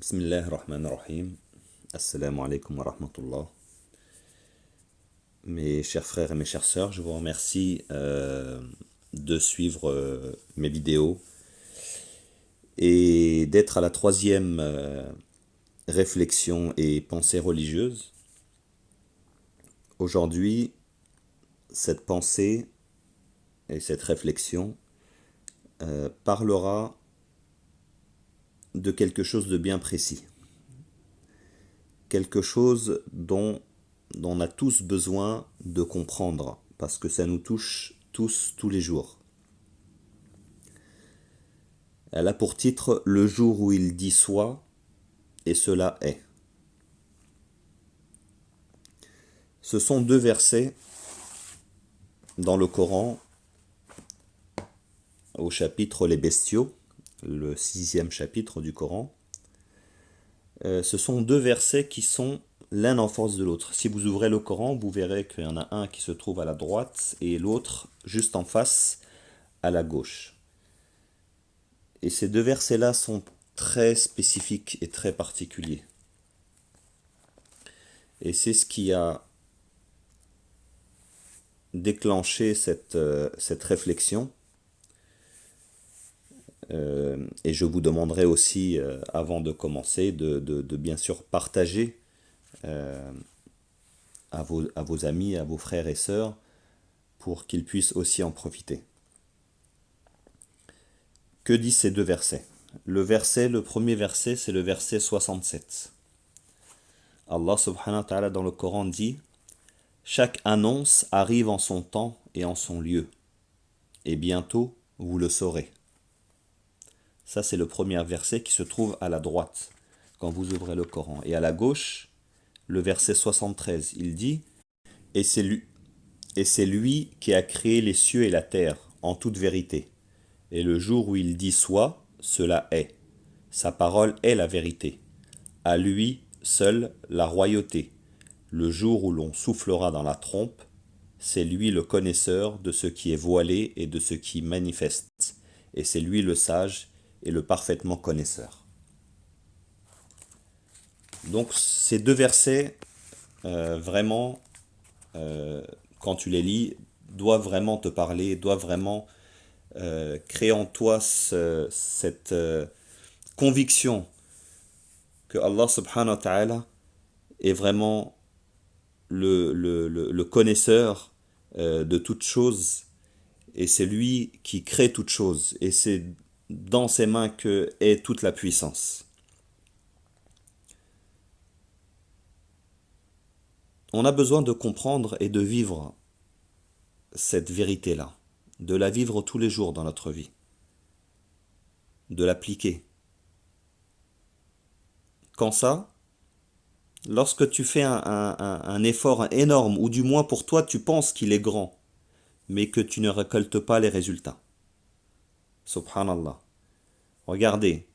Bismillah ar-Rahman ar-Rahim. Assalamu alaikum wa rahmatullah. Mes chers frères et mes chères sœurs, je vous remercie de suivre mes vidéos et d'être à la troisième réflexion et pensée religieuse. Aujourd'hui, cette pensée et cette réflexion parlera de quelque chose de bien précis. Quelque chose dont on a tous besoin de comprendre, parce que ça nous touche tous les jours. Elle a pour titre « Le jour où il dit soit, et cela est ». Ce sont deux versets dans le Coran, au chapitre Les Bestiaux, le 6e chapitre du Coran. Ce sont deux versets qui sont l'un en face de l'autre. Si vous ouvrez le Coran, vous verrez qu'il y en a un qui se trouve à la droite et l'autre juste en face à la gauche. Et ces deux versets-là sont très spécifiques et très particuliers. Et c'est ce qui a déclenché cette réflexion. Et je vous demanderai aussi, avant de commencer, de bien sûr partager à vos amis, à vos frères et sœurs, pour qu'ils puissent aussi en profiter. Que disent ces deux versets? Le premier verset, c'est le verset 67. Allah subhanahu wa ta'ala dans le Coran dit: chaque annonce arrive en son temps et en son lieu, et bientôt vous le saurez. Ça, c'est le premier verset qui se trouve à la droite quand vous ouvrez le Coran. Et à la gauche, le verset 73, il dit: et c'est lui qui a créé les cieux et la terre en toute vérité. Et le jour où il dit soit, cela est. Sa parole est la vérité. À lui seul la royauté. Le jour où l'on soufflera dans la trompe, c'est lui le connaisseur de ce qui est voilé et de ce qui manifeste. Et c'est lui le sage et le parfaitement connaisseur. Donc ces deux versets, vraiment, quand tu les lis, doivent vraiment te parler, doivent vraiment créer en toi cette conviction que Allah subhanahu wa ta'ala est vraiment le connaisseur de toutes choses, et c'est lui qui crée toutes choses, et c'est dans ses mains que est toute la puissance. On a besoin de comprendre et de vivre cette vérité-là, de la vivre tous les jours dans notre vie, de l'appliquer. Quand ça? Lorsque tu fais un effort énorme, ou du moins pour toi tu penses qu'il est grand, mais que tu ne récoltes pas les résultats. Subhanallah. Regardez,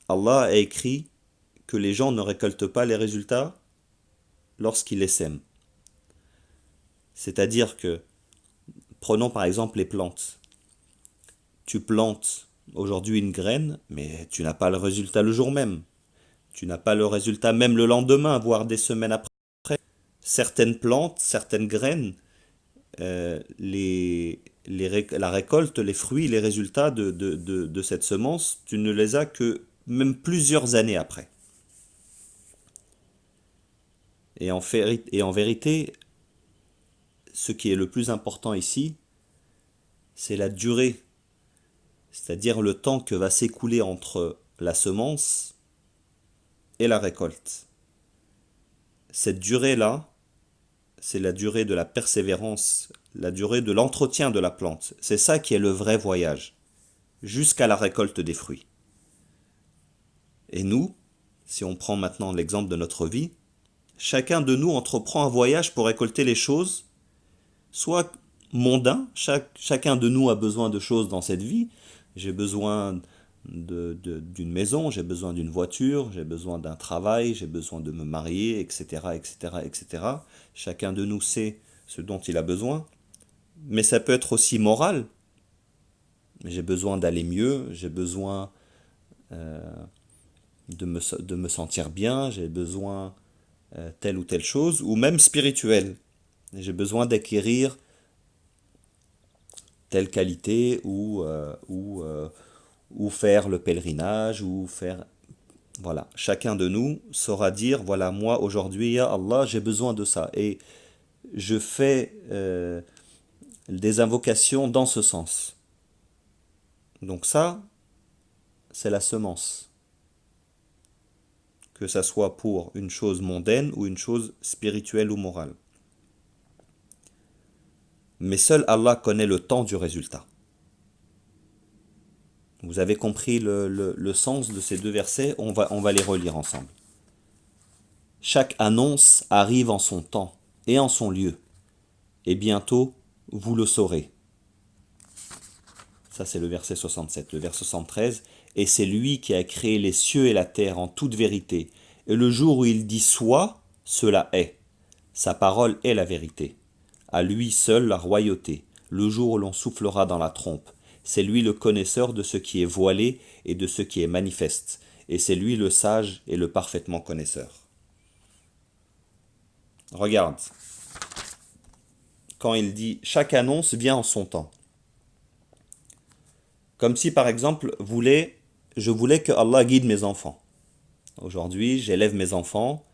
Allah a écrit que les gens ne récoltent pas les résultats lorsqu'ils les sèment. C'est-à-dire que, prenons par exemple les plantes. Tu plantes aujourd'hui une graine, mais tu n'as pas le résultat le jour même. Tu n'as pas le résultat même le lendemain, voire des semaines après. Certaines plantes, certaines graines, la récolte, les fruits, les résultats de cette semence, tu ne les as que même plusieurs années après. Et en vérité, ce qui est le plus important ici, c'est la durée, c'est-à-dire le temps que va s'écouler entre la semence et la récolte. Cette durée-là, c'est la durée de la persévérance, la durée de l'entretien de la plante. C'est ça qui est le vrai voyage, jusqu'à la récolte des fruits. Et nous, si on prend maintenant l'exemple de notre vie, chacun de nous entreprend un voyage pour récolter les choses, soit mondains, chacun de nous a besoin de choses dans cette vie. J'ai besoin d'une maison, j'ai besoin d'une voiture, j'ai besoin d'un travail, j'ai besoin de me marier, etc., etc., etc. Chacun de nous sait ce dont il a besoin. Mais ça peut être aussi moral. J'ai besoin d'aller mieux, j'ai besoin de me sentir bien, j'ai besoin telle ou telle chose, ou même spirituelle. J'ai besoin d'acquérir telle qualité ou faire le pèlerinage ou faire... Voilà, chacun de nous saura dire, voilà, moi aujourd'hui, ya Allah, j'ai besoin de ça. Et je fais des invocations dans ce sens. Donc ça, c'est la semence. Que ça soit pour une chose mondaine ou une chose spirituelle ou morale. Mais seul Allah connaît le temps du résultat. Vous avez compris le sens de ces deux versets, on va les relire ensemble. Chaque annonce arrive en son temps et en son lieu, et bientôt vous le saurez. Ça c'est le verset 67. Le verset 73, et c'est lui qui a créé les cieux et la terre en toute vérité, et le jour où il dit soit, cela est. Sa parole est la vérité. À lui seul la royauté, le jour où l'on soufflera dans la trompe. C'est lui le connaisseur de ce qui est voilé et de ce qui est manifeste, et c'est lui le sage et le parfaitement connaisseur. Regarde, quand il dit chaque annonce vient en son temps. Comme si par exemple je voulais que Allah guide mes enfants. Aujourd'hui, j'élève mes enfants,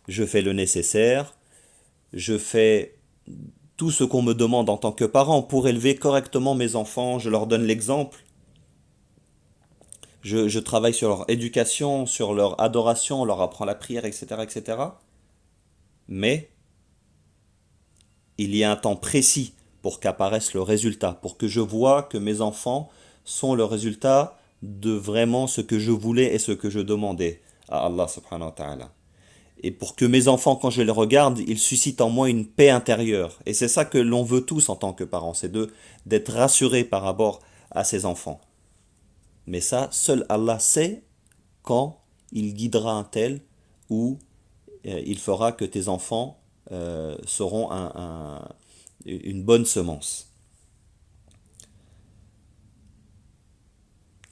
je fais le nécessaire, je fais tout ce qu'on me demande en tant que parent pour élever correctement mes enfants, je leur donne l'exemple. Je travaille sur leur éducation, sur leur adoration, on leur apprend la prière, etc., etc. Mais il y a un temps précis pour qu'apparaisse le résultat, pour que je vois que mes enfants sont le résultat de vraiment ce que je voulais et ce que je demandais à Allah subhanahu wa ta'ala. Et pour que mes enfants, quand je les regarde, ils suscitent en moi une paix intérieure. Et c'est ça que l'on veut tous en tant que parents, c'est d'être rassurés par rapport à ses enfants. Mais ça, seul Allah sait quand il guidera un tel ou il fera que tes enfants seront une bonne semence.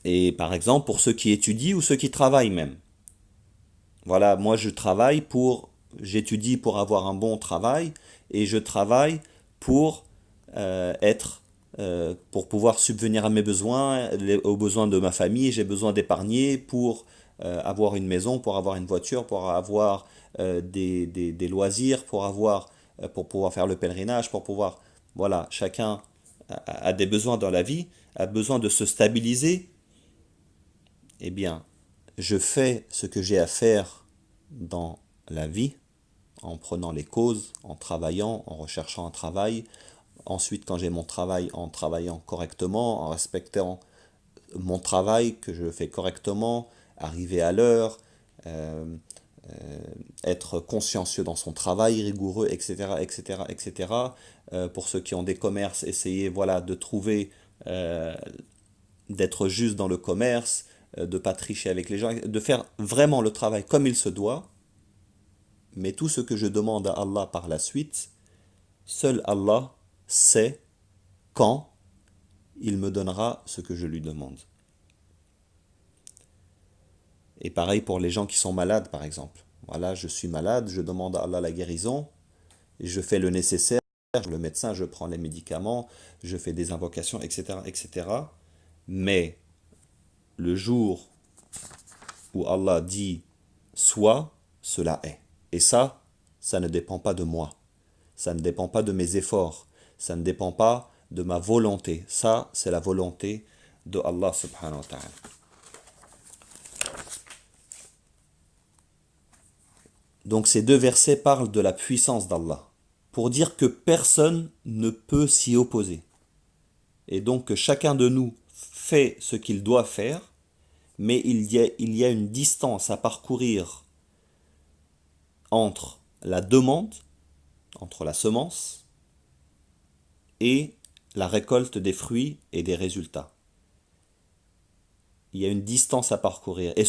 Et par exemple, pour ceux qui étudient ou ceux qui travaillent même. Voilà, moi j'étudie pour avoir un bon travail et je travaille pour pour pouvoir subvenir à mes besoins, aux besoins de ma famille. J'ai besoin d'épargner pour avoir une maison, pour avoir une voiture, pour avoir des loisirs, pour pouvoir faire le pèlerinage, pour pouvoir, voilà, chacun a des besoins dans la vie, a besoin de se stabiliser. Eh bien, je fais ce que j'ai à faire dans la vie, en prenant les causes, en travaillant, en recherchant un travail. Ensuite, quand j'ai mon travail, en travaillant correctement, en respectant mon travail que je fais correctement, arriver à l'heure, euh, être consciencieux dans son travail, rigoureux, etc., etc., etc. Pour ceux qui ont des commerces, essayer, voilà, de trouver, d'être juste dans le commerce, de ne pas tricher avec les gens, de faire vraiment le travail comme il se doit. Mais tout ce que je demande à Allah par la suite, seul Allah sait quand il me donnera ce que je lui demande. Et pareil pour les gens qui sont malades, par exemple. Voilà, je suis malade, je demande à Allah la guérison, et je fais le nécessaire, le médecin, je prends les médicaments, je fais des invocations, etc., etc. Mais le jour où Allah dit soit, cela est. Et ça ne dépend pas de moi. Ça ne dépend pas de mes efforts. Ça ne dépend pas de ma volonté. Ça, c'est la volonté de Allah subhanahu wa ta'ala. Donc ces deux versets parlent de la puissance d'Allah, pour dire que personne ne peut s'y opposer. Et donc que chacun de nous fait ce qu'il doit faire, mais il y a une distance à parcourir entre la demande, entre la semence, et la récolte des fruits et des résultats. Il y a une distance à parcourir. Et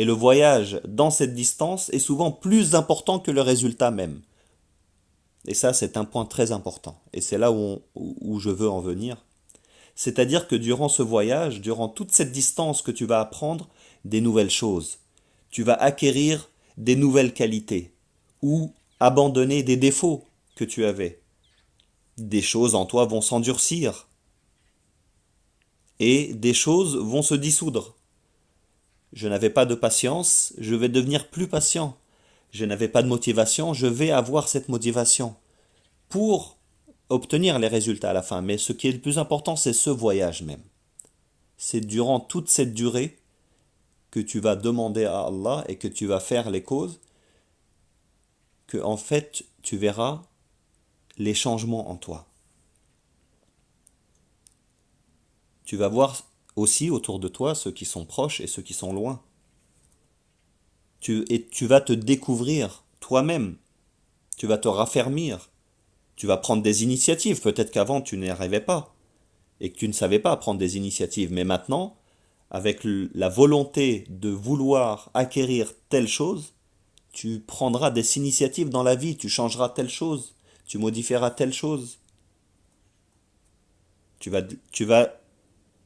le voyage dans cette distance est souvent plus important que le résultat même. Et ça, c'est un point très important. Et c'est là où je veux en venir. C'est-à-dire que durant ce voyage, durant toute cette distance que tu vas apprendre des nouvelles choses. Tu vas acquérir des nouvelles qualités ou abandonner des défauts que tu avais. Des choses en toi vont s'endurcir et des choses vont se dissoudre. Je n'avais pas de patience, je vais devenir plus patient. Je n'avais pas de motivation, je vais avoir cette motivation pour obtenir les résultats à la fin. Mais ce qui est le plus important, c'est ce voyage même. C'est durant toute cette durée que tu vas demander à Allah et que tu vas faire les causes, que en fait tu verras les changements en toi. Tu vas voir aussi autour de toi ceux qui sont proches et ceux qui sont loin. Et tu vas te découvrir toi-même. Tu vas te raffermir. Tu vas prendre des initiatives. Peut-être qu'avant tu n'y arrivais pas et que tu ne savais pas prendre des initiatives. Mais maintenant, avec la volonté de vouloir acquérir telle chose, tu prendras des initiatives dans la vie. Tu changeras telle chose. Tu modifieras telle chose. Tu vas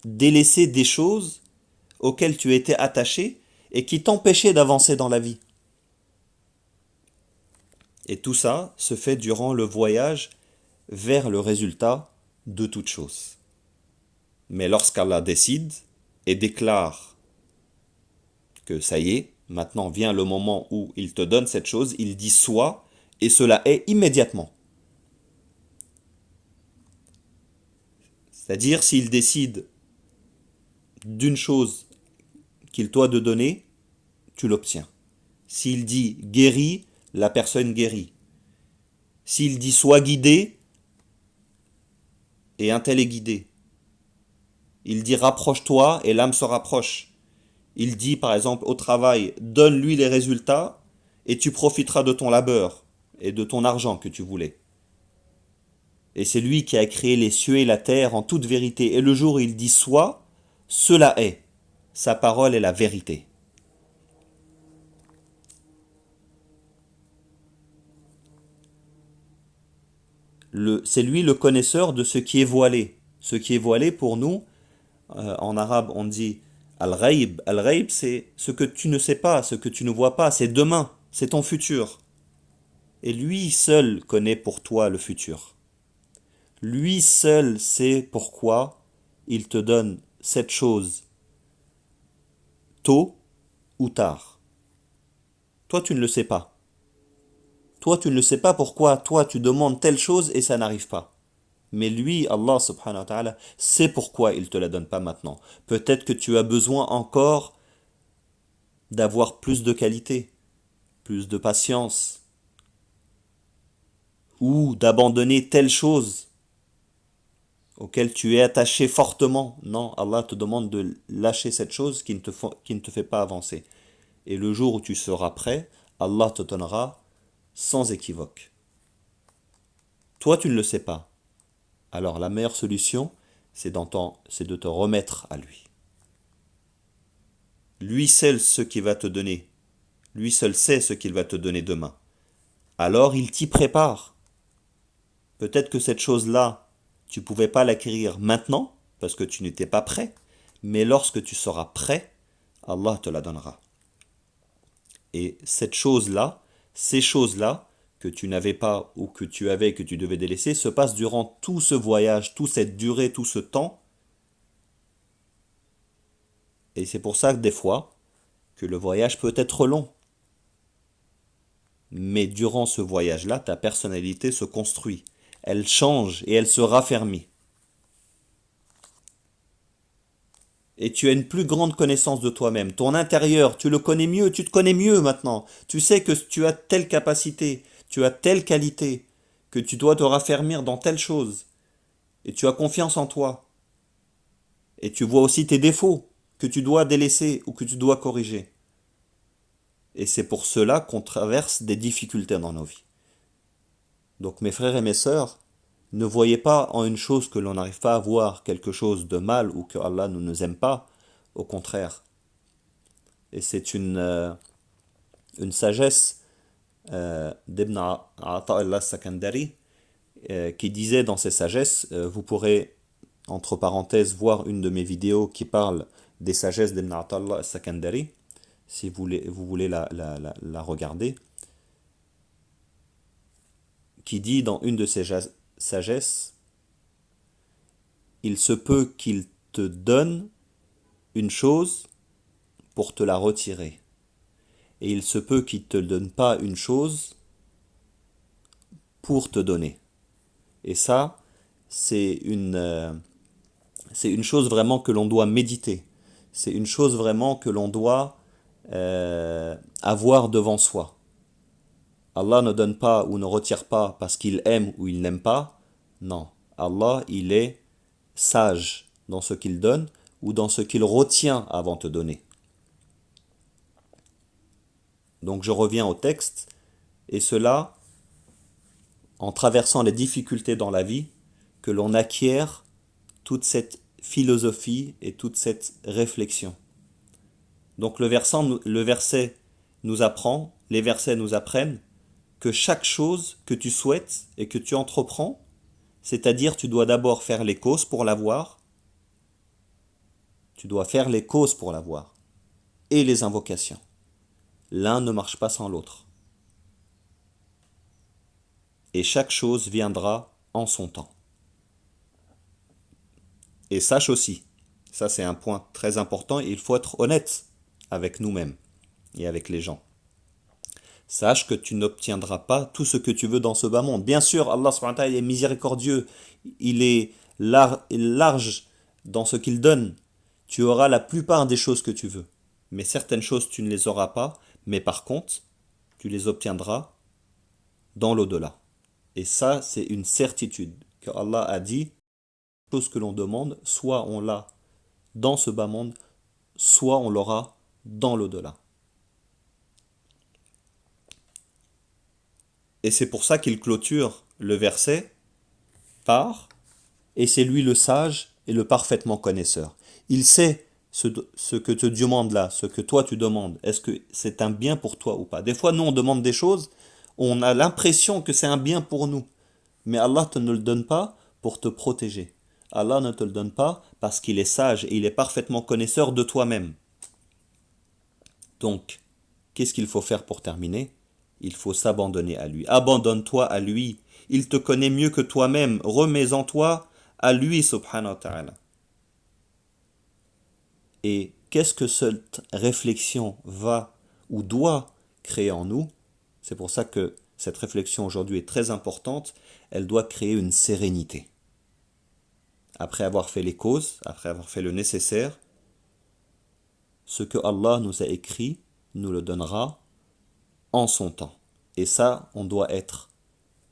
délaisser des choses auxquelles tu étais attaché et qui t'empêchaient d'avancer dans la vie. Et tout ça se fait durant le voyage vers le résultat de toute chose. Mais lorsqu'Allah décide et déclare que ça y est, maintenant vient le moment où il te donne cette chose, il dit soit, et cela est immédiatement. C'est-à-dire s'il décide d'une chose qu'il doit te donner, tu l'obtiens. S'il dit guéris, la personne guérit. S'il dit sois guidé, et un tel est guidé. Il dit rapproche-toi et l'âme se rapproche. Il dit par exemple au travail, donne-lui les résultats et tu profiteras de ton labeur et de ton argent que tu voulais. Et c'est lui qui a créé les cieux et la terre en toute vérité. Et le jour où il dit sois, cela est. Sa parole est la vérité. C'est lui le connaisseur de ce qui est voilé. Ce qui est voilé pour nous, en arabe on dit al-ghaib. Al-ghaib c'est ce que tu ne sais pas, ce que tu ne vois pas, c'est demain, c'est ton futur. Et lui seul connaît pour toi le futur. Lui seul sait pourquoi il te donne cette chose tôt ou tard. Toi tu ne le sais pas. Toi tu ne le sais pas pourquoi toi tu demandes telle chose et ça n'arrive pas. Mais lui, Allah subhanahu wa ta'ala, sait pourquoi il ne te la donne pas maintenant. Peut-être que tu as besoin encore d'avoir plus de qualité, plus de patience, ou d'abandonner telle chose auquel tu es attaché fortement. Non, Allah te demande de lâcher cette chose qui ne te fait pas avancer. Et le jour où tu seras prêt, Allah te donnera sans équivoque. Toi, tu ne le sais pas. Alors la meilleure solution, c'est de te remettre à lui. Lui seul ce qu'il va te donner. Lui seul sait ce qu'il va te donner demain. Alors il t'y prépare. Peut-être que cette chose-là, tu ne pouvais pas l'acquérir maintenant, parce que tu n'étais pas prêt, mais lorsque tu seras prêt, Allah te la donnera. Et cette chose-là, ces choses-là, que tu n'avais pas ou que tu avais et que tu devais délaisser, se passent durant tout ce voyage, toute cette durée, tout ce temps. Et c'est pour ça que des fois, que le voyage peut être long. Mais durant ce voyage-là, ta personnalité se construit. Elle change et elle se raffermit. Et tu as une plus grande connaissance de toi-même. Ton intérieur, tu le connais mieux, tu te connais mieux maintenant. Tu sais que tu as telle capacité, tu as telle qualité, que tu dois te raffermir dans telle chose. Et tu as confiance en toi. Et tu vois aussi tes défauts que tu dois délaisser ou que tu dois corriger. Et c'est pour cela qu'on traverse des difficultés dans nos vies. Donc mes frères et mes sœurs, ne voyez pas en une chose que l'on n'arrive pas à voir quelque chose de mal ou que Allah ne nous aime pas. Au contraire. Et c'est une sagesse d'Ibn Ata'illah Sakandari qui disait dans ses sagesses, vous pourrez entre parenthèses voir une de mes vidéos qui parle des sagesses d'Ibn Ata'illah Sakandari, si vous voulez la regarder, qui dit dans une de ses sagesses, il se peut qu'il te donne une chose pour te la retirer. Et il se peut qu'il ne te donne pas une chose pour te donner. Et ça, c'est une chose vraiment que l'on doit méditer. C'est une chose vraiment que l'on doit avoir devant soi. Allah ne donne pas ou ne retire pas parce qu'il aime ou il n'aime pas. Non. Allah, il est sage dans ce qu'il donne ou dans ce qu'il retient avant de te donner. Donc je reviens au texte, et cela en traversant les difficultés dans la vie, que l'on acquiert toute cette philosophie et toute cette réflexion. Donc le verset nous apprend, les versets nous apprennent que chaque chose que tu souhaites et que tu entreprends, c'est-à-dire tu dois d'abord faire les causes pour l'avoir, tu dois faire les causes pour l'avoir, et les invocations. L'un ne marche pas sans l'autre. Et chaque chose viendra en son temps. Et sache aussi, ça c'est un point très important, il faut être honnête avec nous-mêmes et avec les gens. Sache que tu n'obtiendras pas tout ce que tu veux dans ce bas monde. Bien sûr, Allah subhanahu wa ta'ala est miséricordieux, il est large dans ce qu'il donne. Tu auras la plupart des choses que tu veux. Mais certaines choses, tu ne les auras pas. Mais par contre, tu les obtiendras dans l'au-delà. Et ça, c'est une certitude que Allah a dit. Chose que l'on demande, soit on l'a dans ce bas monde, soit on l'aura dans l'au-delà. Et c'est pour ça qu'il clôture le verset par « Et c'est lui le sage et le parfaitement connaisseur ». Il sait ce que te demande là, ce que toi tu demandes. Est-ce que c'est un bien pour toi ou pas? Des fois, nous, on demande des choses, on a l'impression que c'est un bien pour nous. Mais Allah ne le donne pas pour te protéger. Allah ne te le donne pas parce qu'il est sage et il est parfaitement connaisseur de toi-même. Donc, qu'est-ce qu'il faut faire pour terminer? Il faut s'abandonner à lui. Abandonne-toi à lui. Il te connaît mieux que toi-même. Remets-en toi à lui, subhanahu wa ta'ala. Et qu'est-ce que cette réflexion va ou doit créer en nous? C'est pour ça que cette réflexion aujourd'hui est très importante. Elle doit créer une sérénité. Après avoir fait les causes, après avoir fait le nécessaire, ce que Allah nous a écrit nous le donnera en son temps. Et ça, on doit être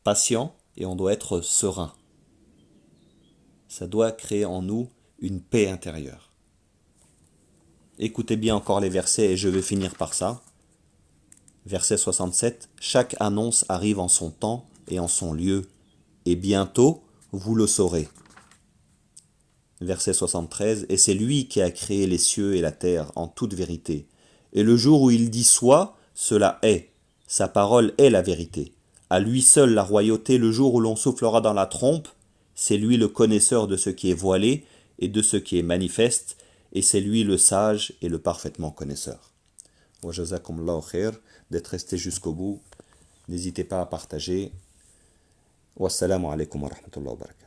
patient et on doit être serein. Ça doit créer en nous une paix intérieure. Écoutez bien encore les versets et je vais finir par ça. Verset 67. Chaque annonce arrive en son temps et en son lieu, et bientôt vous le saurez. Verset 73. Et c'est lui qui a créé les cieux et la terre en toute vérité. Et le jour où il dit soit, cela est. Sa parole est la vérité. À lui seul la royauté, le jour où l'on soufflera dans la trompe, c'est lui le connaisseur de ce qui est voilé et de ce qui est manifeste, et c'est lui le sage et le parfaitement connaisseur. Wa jazakumullahu khair d'être resté jusqu'au bout. N'hésitez pas à partager. Wassalamu alaikum wa rahmatullahi wa barakatuh.